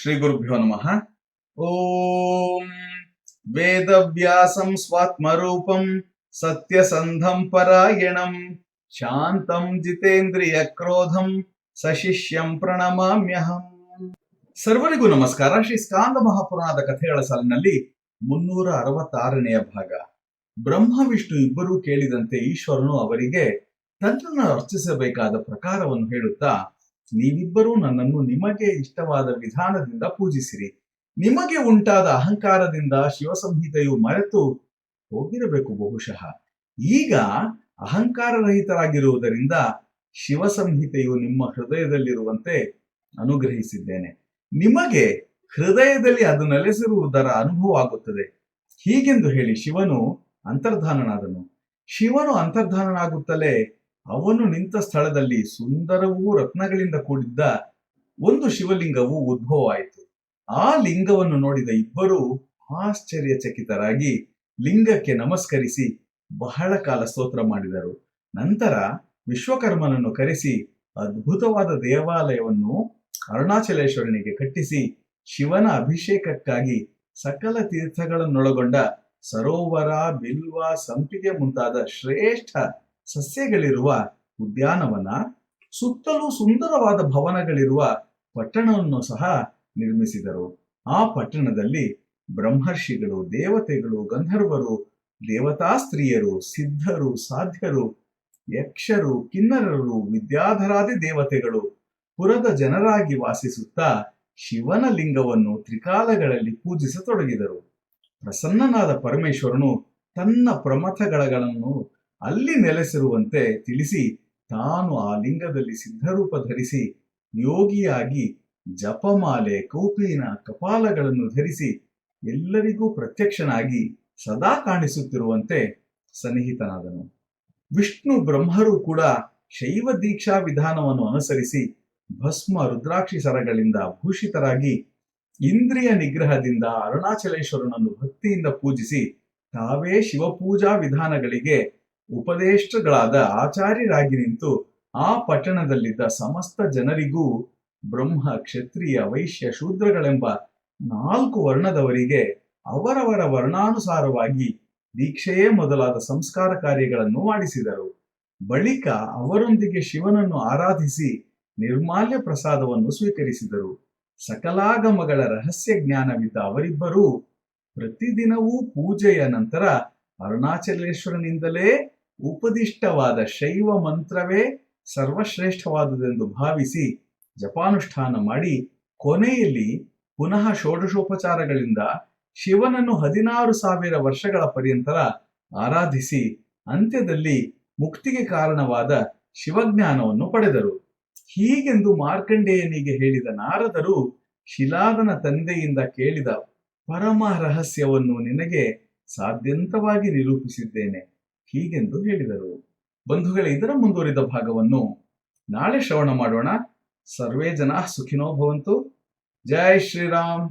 ಶ್ರೀ ಗುರುಭ್ಯೋ ನಮಃ. ಓಂ ವೇದವ್ಯಾಸಂ ಸ್ವಾತ್ಮರೂಪಂ ಸತ್ಯಸಂಧಂ ಪರಾಯಣಂ ಶಾಂತಂ ಜಿತೇಂದ್ರಿಯ ಕ್ರೋಧಂ ಸಶಿಷ್ಯಂ ಪ್ರಣಮಾಮ್ಯಹಂ. ಸರ್ವರಿಗೂ ನಮಸ್ಕಾರ. ಶ್ರೀ ಸ್ಕಾಂದ ಮಹಾಪುರಾಣದ ಕಥೆಗಳ ಸಾಲಿನಲ್ಲಿ 366ನೆಯ ಭಾಗ. ಬ್ರಹ್ಮ ವಿಷ್ಣು ಇಬ್ಬರೂ ಕೇಳಿದಂತೆ ಈಶ್ವರನು ಅವರಿಗೆ ತನ್ನನ್ನು ಅರ್ಚಿಸಬೇಕಾದ ಪ್ರಕಾರವನ್ನು ಹೇಳುತ್ತಾ, ನೀವಿಬ್ಬರೂ ನನ್ನನ್ನು ನಿಮಗೆ ಇಷ್ಟವಾದ ವಿಧಾನದಿಂದ ಪೂಜಿಸಿರಿ. ನಿಮಗೆ ಉಂಟಾದ ಅಹಂಕಾರದಿಂದ ಶಿವಸಂಹಿತೆಯು ಮರೆತು ಹೋಗಿರಬೇಕು ಬಹುಶಃ. ಈಗ ಅಹಂಕಾರರಹಿತರಾಗಿರುವುದರಿಂದ ಶಿವಸಂಹಿತೆಯು ನಿಮ್ಮ ಹೃದಯದಲ್ಲಿರುವಂತೆ ಅನುಗ್ರಹಿಸಿದ್ದೇನೆ. ನಿಮಗೆ ಹೃದಯದಲ್ಲಿ ಅದು ನೆಲೆಸಿರುವುದರ ಅನುಭವ ಆಗುತ್ತದೆ. ಹೀಗೆಂದು ಹೇಳಿ ಶಿವನು ಅಂತರ್ಧಾನನಾದನು. ಶಿವನು ಅಂತರ್ಧಾನನಾಗುತ್ತಲೇ ಅವನು ನಿಂತ ಸ್ಥಳದಲ್ಲಿ ಸುಂದರವೂ ರತ್ನಗಳಿಂದ ಕೂಡಿದ್ದ ಒಂದು ಶಿವಲಿಂಗವು ಉದ್ಭವವಾಯಿತು. ಆ ಲಿಂಗವನ್ನು ನೋಡಿದ ಇಬ್ಬರೂ ಆಶ್ಚರ್ಯಚಕಿತರಾಗಿ ಲಿಂಗಕ್ಕೆ ನಮಸ್ಕರಿಸಿ ಬಹಳ ಕಾಲ ಸ್ತೋತ್ರ ಮಾಡಿದರು. ನಂತರ ವಿಶ್ವಕರ್ಮನನ್ನು ಕರೆಸಿ ಅದ್ಭುತವಾದ ದೇವಾಲಯವನ್ನು ಅರುಣಾಚಲೇಶ್ವರನಿಗೆ ಕಟ್ಟಿಸಿ ಶಿವನ ಅಭಿಷೇಕಕ್ಕಾಗಿ ಸಕಲ ತೀರ್ಥಗಳನ್ನೊಳಗೊಂಡ ಸರೋವರ, ಬಿಲ್ವ, ಸಂಪಿಗೆ ಮುಂತಾದ ಶ್ರೇಷ್ಠ ಸಸ್ಯಗಳಿರುವ ಉದ್ಯಾನವನ, ಸುತ್ತಲೂ ಸುಂದರವಾದ ಭವನಗಳಿರುವ ಪಟ್ಟಣವನ್ನು ಸಹ ನಿರ್ಮಿಸಿದರು. ಆ ಪಟ್ಟಣದಲ್ಲಿ ಬ್ರಹ್ಮರ್ಷಿಗಳು, ದೇವತೆಗಳು, ಗಂಧರ್ವರು, ದೇವತಾ ಸ್ತ್ರೀಯರು, ಸಿದ್ಧರು, ಸಾಧ್ಯರು, ಯಕ್ಷರು, ಕಿನ್ನರರು, ವಿದ್ಯಾಧರಾದಿ ದೇವತೆಗಳು ಪುರದ ಜನರಾಗಿ ವಾಸಿಸುತ್ತಾ ಶಿವನ ಲಿಂಗವನ್ನು ತ್ರಿಕಾಲಗಳಲ್ಲಿ ಪೂಜಿಸತೊಡಗಿದರು. ಪ್ರಸನ್ನನಾದ ಪರಮೇಶ್ವರನು ತನ್ನ ಪ್ರಮಥಗಳನ್ನು ಅಲ್ಲಿ ನೆಲೆಸಿರುವಂತೆ ತಿಳಿಸಿ ತಾನು ಆ ಲಿಂಗದಲ್ಲಿ ಸಿದ್ಧರೂಪ ಧರಿಸಿ ಯೋಗಿಯಾಗಿ ಜಪಮಾಲೆ, ಕೌಪೀನ, ಕಪಾಲಗಳನ್ನು ಧರಿಸಿ ಎಲ್ಲರಿಗೂ ಪ್ರತ್ಯಕ್ಷನಾಗಿ ಸದಾ ಕಾಣಿಸುತ್ತಿರುವಂತೆ ಸನ್ನಿಹಿತನಾದನು. ವಿಷ್ಣು ಬ್ರಹ್ಮರು ಕೂಡ ಶೈವ ದೀಕ್ಷಾ ವಿಧಾನವನ್ನು ಅನುಸರಿಸಿ ಭಸ್ಮ, ರುದ್ರಾಕ್ಷಿ ಸರಗಳಿಂದ ಭೂಷಿತರಾಗಿ ಇಂದ್ರಿಯ ನಿಗ್ರಹದಿಂದ ಅರುಣಾಚಲೇಶ್ವರನನ್ನು ಭಕ್ತಿಯಿಂದ ಪೂಜಿಸಿ ತಾವೇ ಶಿವಪೂಜಾ ವಿಧಾನಗಳಿಗೆ ಉಪದೇಷ್ಟಗಳಾದ ಆಚಾರ್ಯರಾಗಿ ನಿಂತು ಆ ಪಟ್ಟಣದಲ್ಲಿದ್ದ ಸಮಸ್ತ ಜನರಿಗೂ ಬ್ರಹ್ಮ, ಕ್ಷತ್ರಿಯ, ವೈಶ್ಯ, ಶೂದ್ರಗಳೆಂಬ 4 ವರ್ಣದವರಿಗೆ ಅವರವರ ವರ್ಣಾನುಸಾರವಾಗಿ ದೀಕ್ಷೆಯೇ ಮೊದಲಾದ ಸಂಸ್ಕಾರ ಕಾರ್ಯಗಳನ್ನು ಮಾಡಿಸಿದರು. ಬಳಿಕ ಅವರೊಂದಿಗೆ ಶಿವನನ್ನು ಆರಾಧಿಸಿ ನಿರ್ಮಾಲ್ಯ ಪ್ರಸಾದವನ್ನು ಸ್ವೀಕರಿಸಿದರು. ಸಕಲಾಗಮಗಳ ರಹಸ್ಯ ಜ್ಞಾನವಿದ್ದ ಅವರಿಬ್ಬರೂ ಪ್ರತಿದಿನವೂ ಪೂಜೆಯ ನಂತರ ಅರುಣಾಚಲೇಶ್ವರನಿಂದಲೇ ಉಪದಿಷ್ಟವಾದ ಶೈವ ಮಂತ್ರವೇ ಸರ್ವಶ್ರೇಷ್ಠವಾದುದೆಂದು ಭಾವಿಸಿ ಜಪಾನುಷ್ಠಾನ ಮಾಡಿ ಕೊನೆಯಲ್ಲಿ ಪುನಃ ಷೋಡಶೋಪಚಾರಗಳಿಂದ ಶಿವನನ್ನು 16,000 ವರ್ಷಗಳ ಪರ್ಯಂತರ ಆರಾಧಿಸಿ ಅಂತ್ಯದಲ್ಲಿ ಮುಕ್ತಿಗೆ ಕಾರಣವಾದ ಶಿವಜ್ಞಾನವನ್ನು ಪಡೆದರು. ಹೀಗೆಂದು ಮಾರ್ಕಂಡೇಯನಿಗೆ ಹೇಳಿದ ನಾರದರು ಶಿಲಾದನ ತಂದೆಯಿಂದ ಕೇಳಿದ ಪರಮ ರಹಸ್ಯವನ್ನು ನಿನಗೆ ಸಾಧ್ಯಂತವಾಗಿ ನಿರೂಪಿಸಿದ್ದೇನೆ ಹೀಗೆಂದು ಹೇಳಿದರು. ಬಂಧುಗಳೇ, ಇದರ ಮುಂದುವರಿದ ಭಾಗವನ್ನು ನಾಳೆ ಶ್ರವಣ ಮಾಡೋಣ. ಸರ್ವೇ ಜನ ಸುಖಿನೋ ಭವಂತು. ಜೈ ಶ್ರೀರಾಮ್.